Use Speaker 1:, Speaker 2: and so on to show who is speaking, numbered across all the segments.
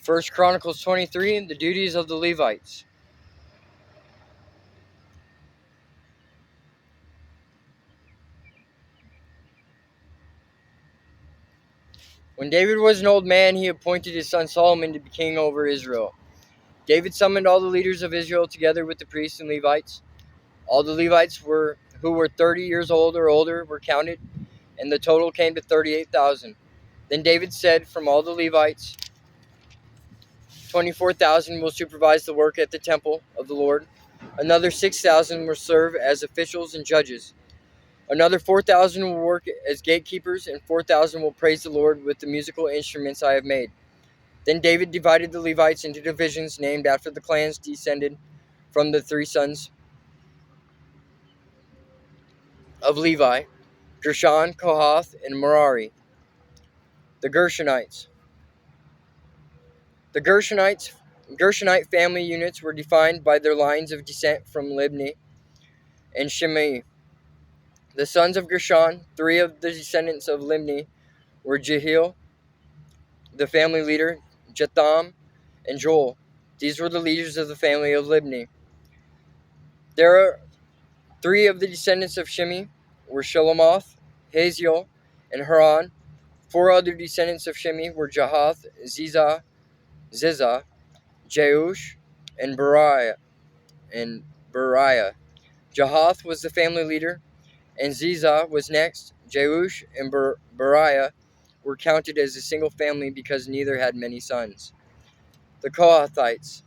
Speaker 1: 1 Chronicles 23, the duties of the Levites. When David was an old man, he appointed his son Solomon to be king over Israel. David summoned all the leaders of Israel together with the priests and Levites. All the Levites who were 30 years old or older were counted, and the total came to 38,000. Then David said, from all the Levites, 24,000 will supervise the work at the temple of the Lord. Another 6,000 will serve as officials and judges. Another 4,000 will work as gatekeepers, and 4,000 will praise the Lord with the musical instruments I have made. Then David divided the Levites into divisions named after the clans descended from the three sons of Levi, Gershon, Kohath, and Merari. The Gershonites. The Gershonite family units were defined by their lines of descent from Libni and Shimei. The sons of Gershon, three of the descendants of Libni, were Jehiel, the family leader, Jotham, and Joel. These were the leaders of the family of Libni. There are three of the descendants of Shimei were Shelomoth, Haziel, and Haran. Four other descendants of Shimei were Jahath, Ziza, Jeush, and Beriah. Jahath was the family leader, and Ziza was next. Jeush and Beriah were counted as a single family because neither had many sons. The Kohathites.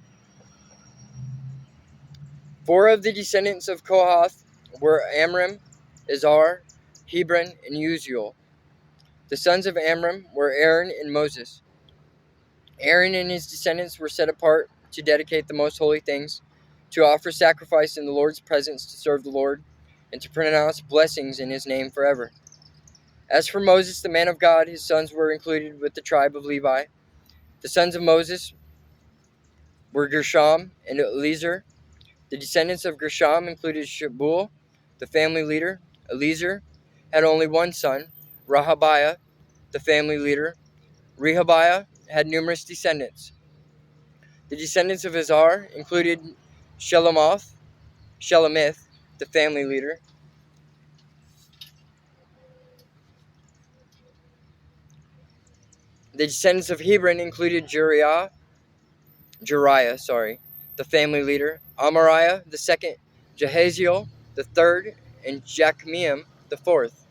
Speaker 1: Four of the descendants of Kohath were Amram, Izhar, Hebron, and Uziel. The sons of Amram were Aaron and Moses. Aaron and his descendants were set apart to dedicate the most holy things, to offer sacrifice in the Lord's presence to serve the Lord, and to pronounce blessings in his name forever. As for Moses, the man of God, his sons were included with the tribe of Levi. The sons of Moses were Gershom and Eliezer. The descendants of Gershom included Shebuel, the family leader. Eliezer had only one son, Rehabiah, the family leader. Rehabiah had numerous descendants. The descendants of Izhar included Shelomith, the family leader. The descendants of Hebron included Jeriah, the family leader. Amariah, the second. Jehaziel, the third. And Jachmeam, the fourth.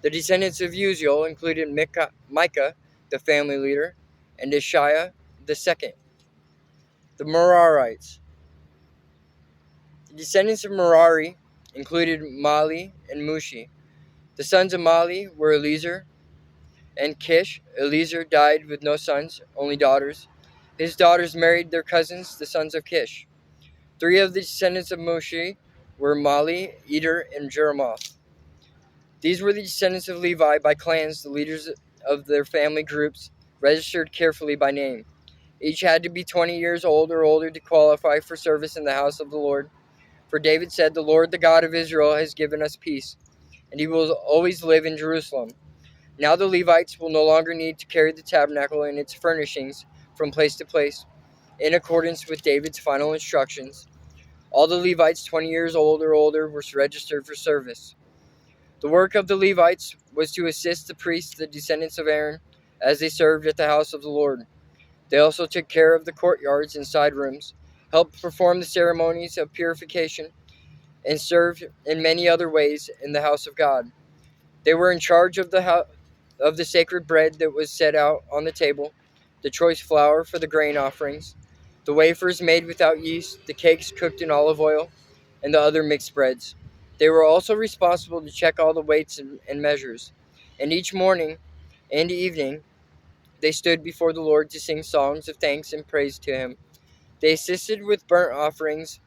Speaker 1: The descendants of Uziel included Micah, the family leader, and Ishiah, the second. The Merarites. The descendants of Merari included Mali and Mushi. The sons of Mali were Eliezer and Kish. Eliezer died with no sons, only daughters. His daughters married their cousins, the sons of Kish. Three of the descendants of Mushi were Mali, Eder, and Jeremoth. These were the descendants of Levi by clans, the leaders of their family groups, registered carefully by name. Each had to be 20 years old or older to qualify for service in the house of the Lord. For David said, "The Lord, the God of Israel, has given us peace, and he will always live in Jerusalem." Now the Levites will no longer need to carry the tabernacle and its furnishings from place to place, in accordance with David's final instructions. All the Levites 20 years old or older were registered for service. The work of the Levites was to assist the priests, the descendants of Aaron, as they served at the house of the Lord. They also took care of the courtyards and side rooms, helped perform the ceremonies of purification, and served in many other ways in the house of God. They were in charge of the sacred bread that was set out on the table, the choice flour for the grain offerings, the wafers made without yeast, the cakes cooked in olive oil, and the other mixed breads. They were also responsible to check all the weights and measures. And each morning and evening, they stood before the Lord to sing songs of thanks and praise to him. They assisted with burnt offerings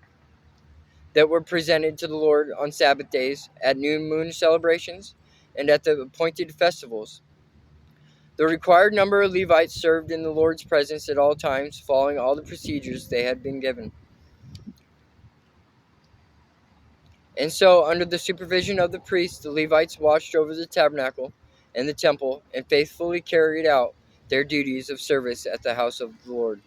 Speaker 1: that were presented to the Lord on Sabbath days, at new moon celebrations, and at the appointed festivals. The required number of Levites served in the Lord's presence at all times, following all the procedures they had been given. And so, under the supervision of the priests, the Levites watched over the tabernacle and the temple and faithfully carried out their duties of service at the house of the Lord.